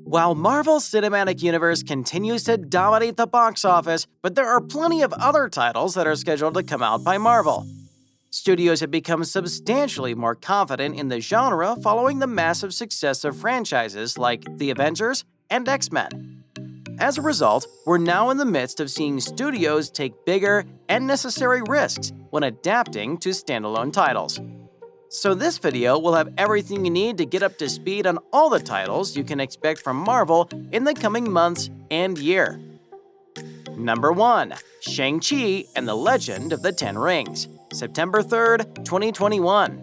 While Marvel's Cinematic Universe continues to dominate the box office, but there are plenty of other titles that are scheduled to come out by Marvel. Studios have become substantially more confident in the genre following the massive success of franchises like The Avengers and X-Men. As a result, we're now in the midst of seeing studios take bigger and necessary risks when adapting to standalone titles. So this video will have everything you need to get up to speed on all the titles you can expect from Marvel in the coming months and year. Number 1. Shang-Chi and the Legend of the Ten Rings, September 3rd, 2021.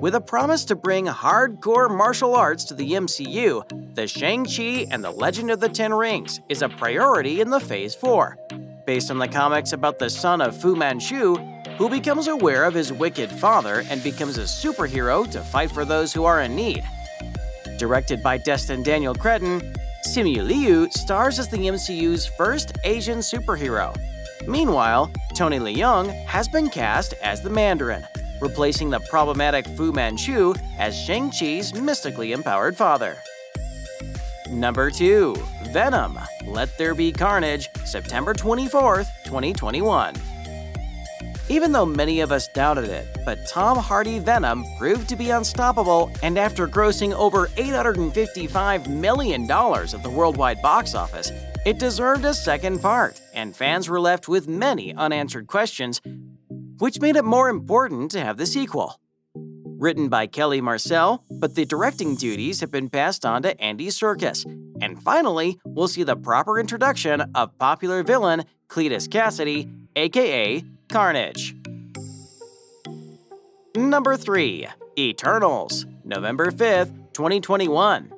With a promise to bring hardcore martial arts to the MCU, the Shang-Chi and the Legend of the Ten Rings is a priority in the Phase 4, based on the comics about the son of Fu Manchu, who becomes aware of his wicked father and becomes a superhero to fight for those who are in need. Directed by Destin Daniel Cretton, Simu Liu stars as the MCU's first Asian superhero. Meanwhile, Tony Leung has been cast as the Mandarin, replacing the problematic Fu Manchu as Shang-Chi's mystically empowered father. Number 2. Venom: Let There Be Carnage, September 24th, 2021. Even though many of us doubted it, but Tom Hardy Venom proved to be unstoppable, and after grossing over $855 million at the worldwide box office, it deserved a second part, and fans were left with many unanswered questions, which made it more important to have the sequel. Written by Kelly Marcel, but the directing duties have been passed on to Andy Serkis, and finally, we'll see the proper introduction of popular villain Cletus Cassidy, aka Carnage. Number 3. Eternals, November 5th, 2021.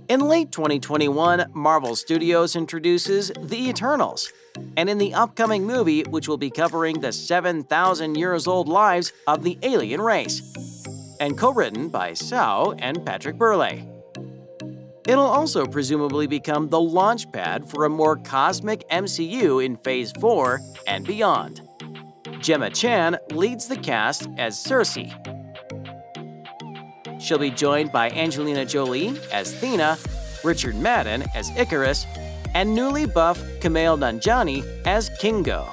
In late 2021, Marvel Studios introduces The Eternals, and in the upcoming movie, which will be covering the 7,000 years old lives of the alien race, and co-written by Sao and Patrick Burleigh. It'll also presumably become the launchpad for a more cosmic MCU in Phase 4 and beyond. Gemma Chan leads the cast as Cersei. She'll be joined by Angelina Jolie as Thena, Richard Madden as Icarus, and newly buff Kumail Nanjiani as Kingo,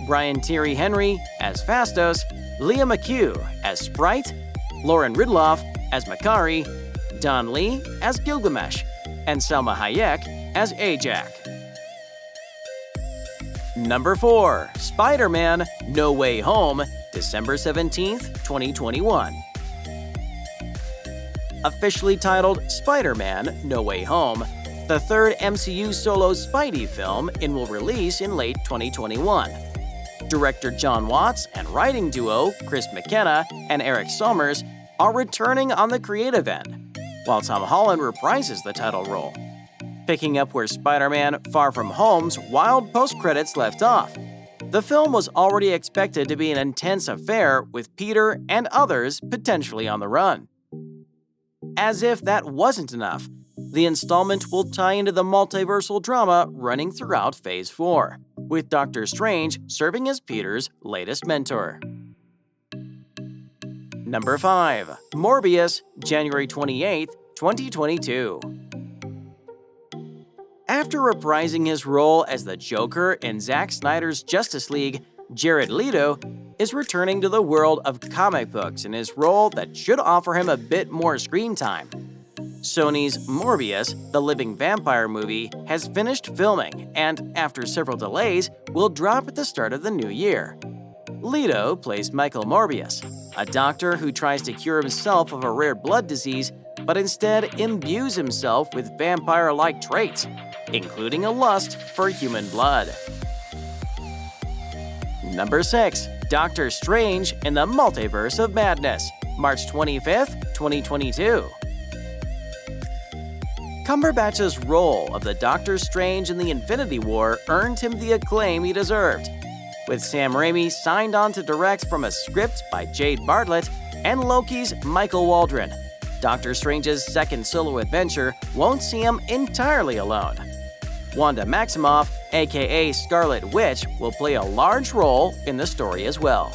Brian Tyree Henry as Phastos, Leah McHugh as Sprite, Lauren Ridloff as Makari, Don Lee as Gilgamesh, and Salma Hayek as Ajak. Number 4. Spider-Man: No Way Home, December 17th, 2021. Officially titled Spider-Man: No Way Home, the third MCU solo Spidey film will release in late 2021. Director John Watts and writing duo Chris McKenna and Eric Sommers are returning on the creative end, while Tom Holland reprises the title role, picking up where Spider-Man: Far From Home's wild post-credits left off. The film was already expected to be an intense affair with Peter and others potentially on the run. As if that wasn't enough, the installment will tie into the multiversal drama running throughout Phase 4, with Doctor Strange serving as Peter's latest mentor. Number 5. Morbius, January 28, 2022. After reprising his role as the Joker in Zack Snyder's Justice League, Jared Leto is returning to the world of comic books in his role that should offer him a bit more screen time. Sony's Morbius, the living vampire movie, has finished filming and, after several delays, will drop at the start of the new year. Leto plays Michael Morbius, a doctor who tries to cure himself of a rare blood disease, but instead imbues himself with vampire-like traits, including a lust for human blood. Number 6. Doctor Strange in the Multiverse of Madness, March 25th, 2022. Cumberbatch's role of the Doctor Strange in the Infinity War earned him the acclaim he deserved, with Sam Raimi signed on to direct from a script by Jade Bartlett and Loki's Michael Waldron. Doctor Strange's second solo adventure won't see him entirely alone. Wanda Maximoff, aka Scarlet Witch, will play a large role in the story as well.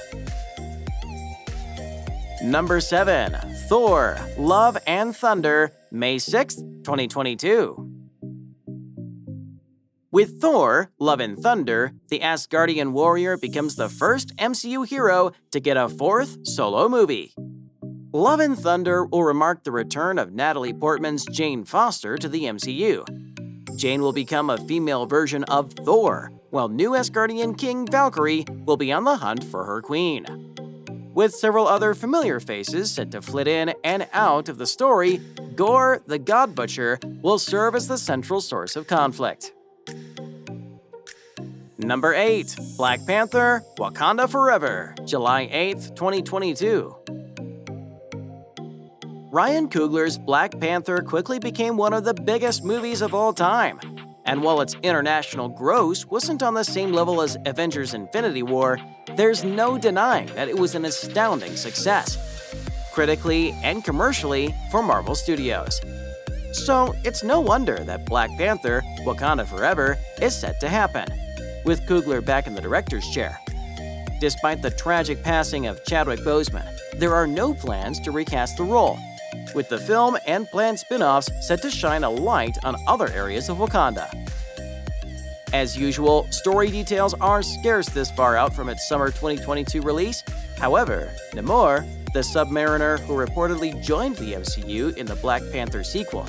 Number 7. Thor: Love and Thunder, May 6, 2022. With Thor: Love and Thunder, the Asgardian warrior becomes the first MCU hero to get a fourth solo movie. Love and Thunder will mark the return of Natalie Portman's Jane Foster to the MCU. Jane will become a female version of Thor, while new Asgardian king Valkyrie will be on the hunt for her queen. With several other familiar faces set to flit in and out of the story, Gorr, the God Butcher, will serve as the central source of conflict. Number 8. Black Panther: Wakanda Forever, July 8, 2022. Ryan Coogler's Black Panther quickly became one of the biggest movies of all time. And while its international gross wasn't on the same level as Avengers: Infinity War, there's no denying that it was an astounding success, critically and commercially, for Marvel Studios. So it's no wonder that Black Panther: Wakanda Forever is set to happen, with Coogler back in the director's chair. Despite the tragic passing of Chadwick Boseman, there are no plans to recast the role, with the film and planned spin-offs set to shine a light on other areas of Wakanda. As usual, story details are scarce this far out from its summer 2022 release. However, Namor, the Submariner who reportedly joined the MCU in the Black Panther sequel.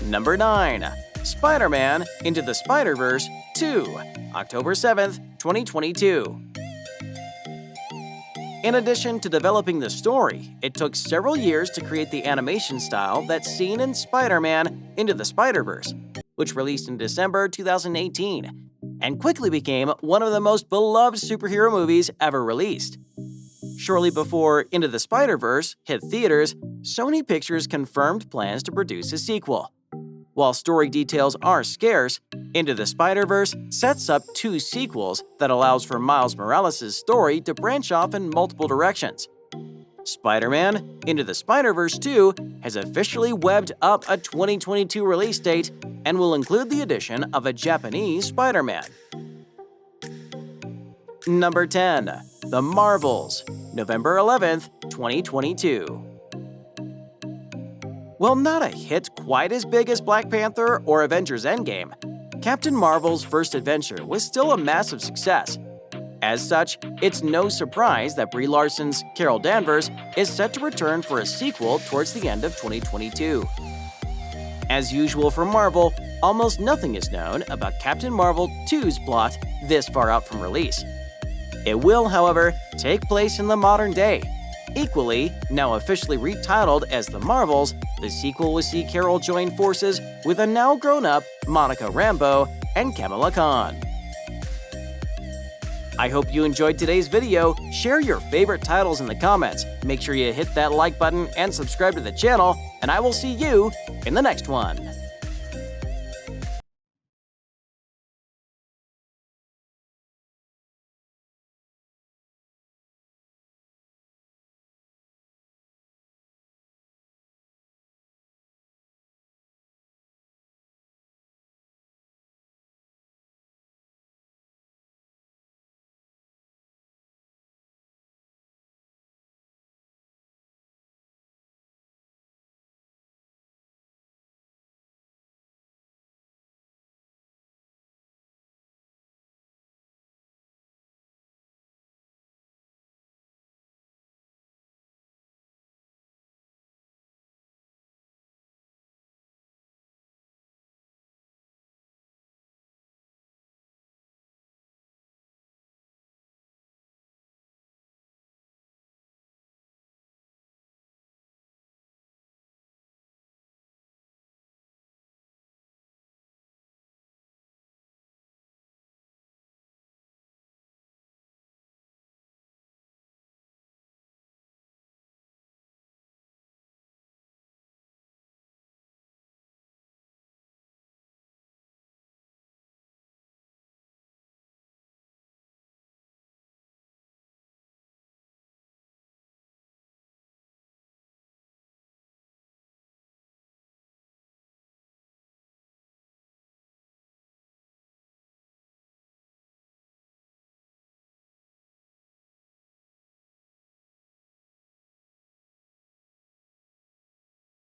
Number 9. Spider-Man: Into the Spider-Verse 2, October 7, 2022. In addition to developing the story, it took several years to create the animation style that's seen in Spider-Man: Into the Spider-Verse, which released in December 2018, and quickly became one of the most beloved superhero movies ever released. Shortly before Into the Spider-Verse hit theaters, Sony Pictures confirmed plans to produce a sequel. While story details are scarce, Into the Spider-Verse sets up 2 sequels that allows for Miles Morales' story to branch off in multiple directions. Spider-Man: Into the Spider-Verse 2 has officially webbed up a 2022 release date and will include the addition of a Japanese Spider-Man. Number 10. The Marvels, November 11, 2022. While not a hit quite as big as Black Panther or Avengers: Endgame, Captain Marvel's first adventure was still a massive success. As such, it's no surprise that Brie Larson's Carol Danvers is set to return for a sequel towards the end of 2022. As usual for Marvel, almost nothing is known about Captain Marvel 2's plot this far out from release. It will, however, take place in the modern day. Equally, now officially retitled as The Marvels, the sequel will see Carol join forces with a now grown-up Monica Rambeau and Kamala Khan. I hope you enjoyed today's video. Share your favorite titles in the comments. Make sure you hit that like button and subscribe to the channel, and I will see you in the next one.